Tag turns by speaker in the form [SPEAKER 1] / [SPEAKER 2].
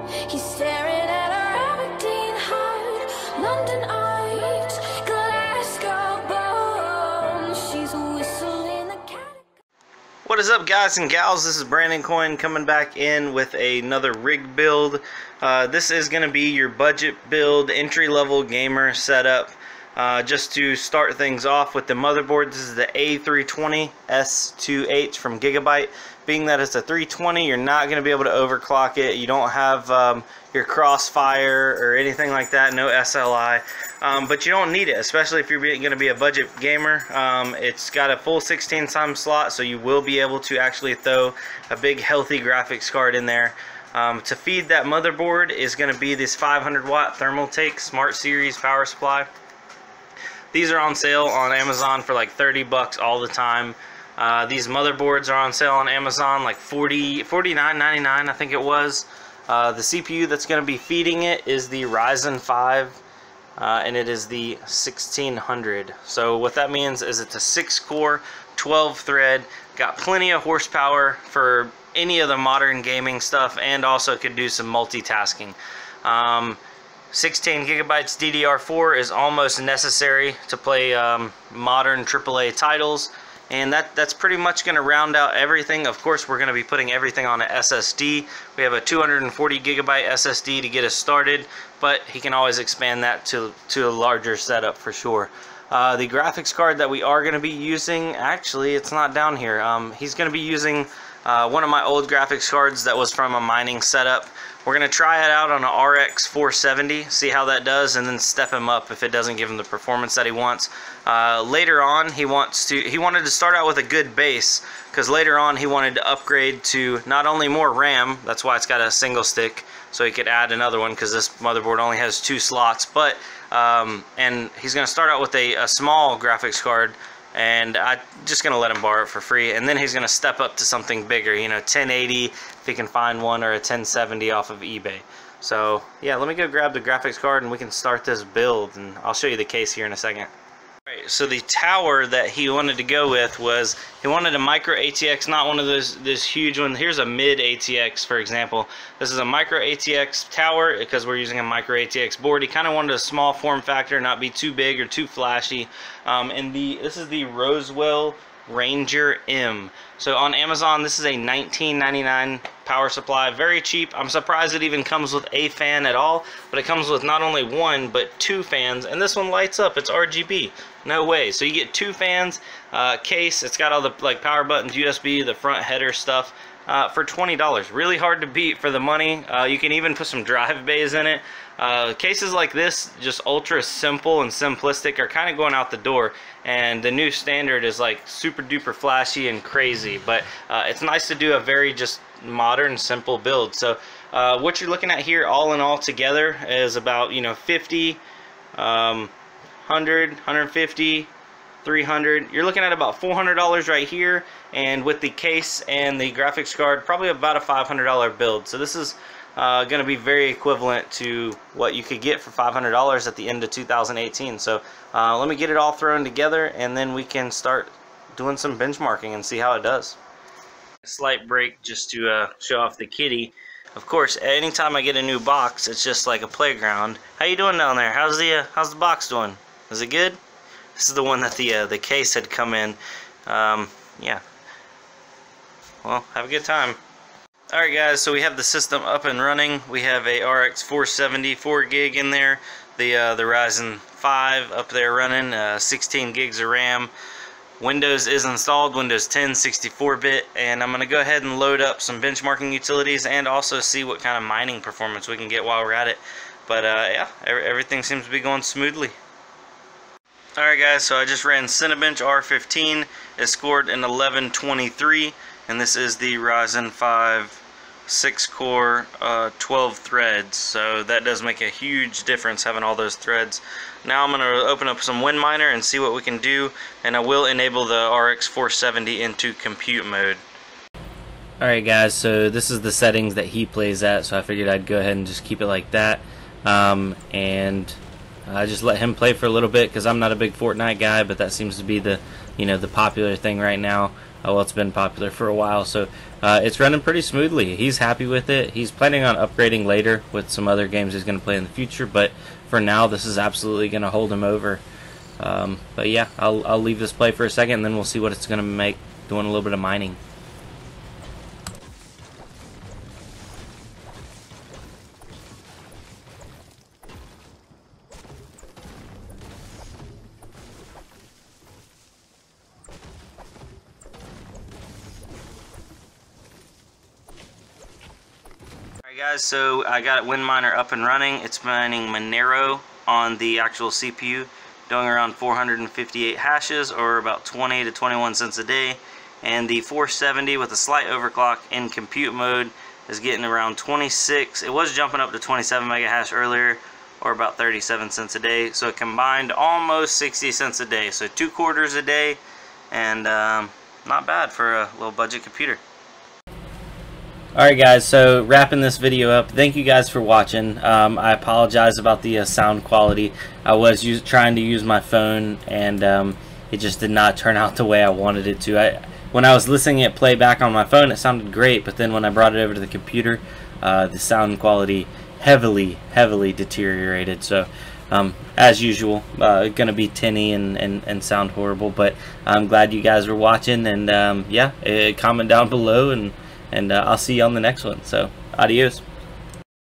[SPEAKER 1] He's staring at our Aberdeen heart, London eyes, Glasgow bones. She's whistling the cat.
[SPEAKER 2] What is up, guys and gals? This is Brandon Coyne coming back in with another rig build. This is going to be your budget build, entry-level gamer setup. Just to start things off with the motherboard, this is the A320S2H from Gigabyte. Being that it's a 320, you're not going to be able to overclock it. You don't have your Crossfire or anything like that, no SLI. But you don't need it, especially if you're going to be a budget gamer. It's got a full 16-time slot, so you will be able to actually throw a big healthy graphics card in there. To feed that motherboard is going to be this 500-watt Thermaltake Smart Series power supply. These are on sale on Amazon for like 30 bucks all the time. These motherboards are on sale on Amazon like $49.99, I think it was. The CPU that's going to be feeding it is the Ryzen 5, and it is the 1600. So what that means is it's a 6-core, 12-thread, got plenty of horsepower for any of the modern gaming stuff, and also could do some multitasking. 16 gigabytes DDR4 is almost necessary to play modern AAA titles, and that's pretty much going to round out everything. Of course, we're going to be putting everything on an SSD. We have a 240 gigabyte SSD to get us started, but he can always expand that to a larger setup for sure. The graphics card that we are going to be using, actually it's not down here. He's going to be using one of my old graphics cards that was from a mining setup. We're going to try it out on an RX 470, see how that does, and then step him up if it doesn't give him the performance that he wants. Later on, he wanted to start out with a good base, because later on he wanted to upgrade to not only more RAM, that's why it's got a single stick, so he could add another one, because this motherboard only has 2 slots, but and he's going to start out with a small graphics card, and I'm just going to let him borrow it for free, and then he's going to step up to something bigger, you know, 1080 if he can find one, or a 1070 off of eBay. So yeah, let me go grab the graphics card and we can start this build, and I'll show you the case here in a second. Alright, so the tower that he wanted to go with was, he wanted a micro ATX, not one of this huge one. Here's a mid ATX, for example. This is a micro ATX tower because we're using a micro ATX board. He kind of wanted a small form factor, not be too big or too flashy. And this is the Rosewell Ranger M. So on Amazon, this is a $19.99 power supply, very cheap. I'm surprised it even comes with a fan at all, but it comes with not only 1 but 2 fans, and this one lights up. It's RGB. No way. So you get 2 fans, case. It's got all the like power buttons, USB, the front header stuff. For $20. Really hard to beat for the money. You can even put some drive bays in it. Cases like this, just ultra simple and simplistic, are kind of going out the door, and the new standard is like super duper flashy and crazy, but it's nice to do a very just modern simple build. So what you're looking at here all in all together is about, you know, 50, 100, 150, 300. You're looking at about $400 right here, and with the case and the graphics card, probably about a $500 build. So this is going to be very equivalent to what you could get for $500 at the end of 2018. So let me get it all thrown together, and then we can start doing some benchmarking and see how it does. A slight break just to show off the kitty. Of course, anytime I get a new box, it's just like a playground. How you doing down there? How's the box doing? Is it good? This is the one that the case had come in. Yeah. Well, have a good time. Alright guys, so we have the system up and running. We have a RX 470 4 gig in there. The Ryzen 5 up there running, 16 gigs of RAM. Windows is installed, Windows 10 64-bit, and I'm going to go ahead and load up some benchmarking utilities and also see what kind of mining performance we can get while we're at it. But yeah, everything seems to be going smoothly. Alright guys, so I just ran Cinebench R15. It scored an 1123, and this is the Ryzen 5 6-core 12 threads, so that does make a huge difference having all those threads. Now I'm going to open up some WinMiner and see what we can do, and I will enable the RX 470 into compute mode. Alright guys, so this is the settings that he plays at, so I figured I'd go ahead and just keep it like that, and I just let him play for a little bit because I'm not a big Fortnite guy, but that seems to be the, you know, the popular thing right now. well, it's been popular for a while, so it's running pretty smoothly. He's happy with it. He's planning on upgrading later with some other games he's going to play in the future, but for now, this is absolutely going to hold him over. But yeah, I'll leave this play for a second, and then we'll see what it's going to make doing a little bit of mining. Alright guys, so I got WinMiner up and running. It's mining Monero on the actual CPU, doing around 458 hashes, or about 20 to 21 cents a day. And the 470 with a slight overclock in compute mode is getting around 26. It was jumping up to 27 mega hash earlier, or about 37 cents a day. So it combined almost 60 cents a day. So 2 quarters a day, and not bad for a low budget computer. Alright guys, so wrapping this video up, thank you guys for watching. I apologize about the sound quality. I was trying to use my phone, and it just did not turn out the way I wanted it to. When I was listening it play back on my phone, it sounded great, but then when I brought it over to the computer, the sound quality heavily deteriorated. So as usual, gonna be tinny and sound horrible, but I'm glad you guys were watching, and yeah, comment down below, and I'll see you on the next one. So, adios.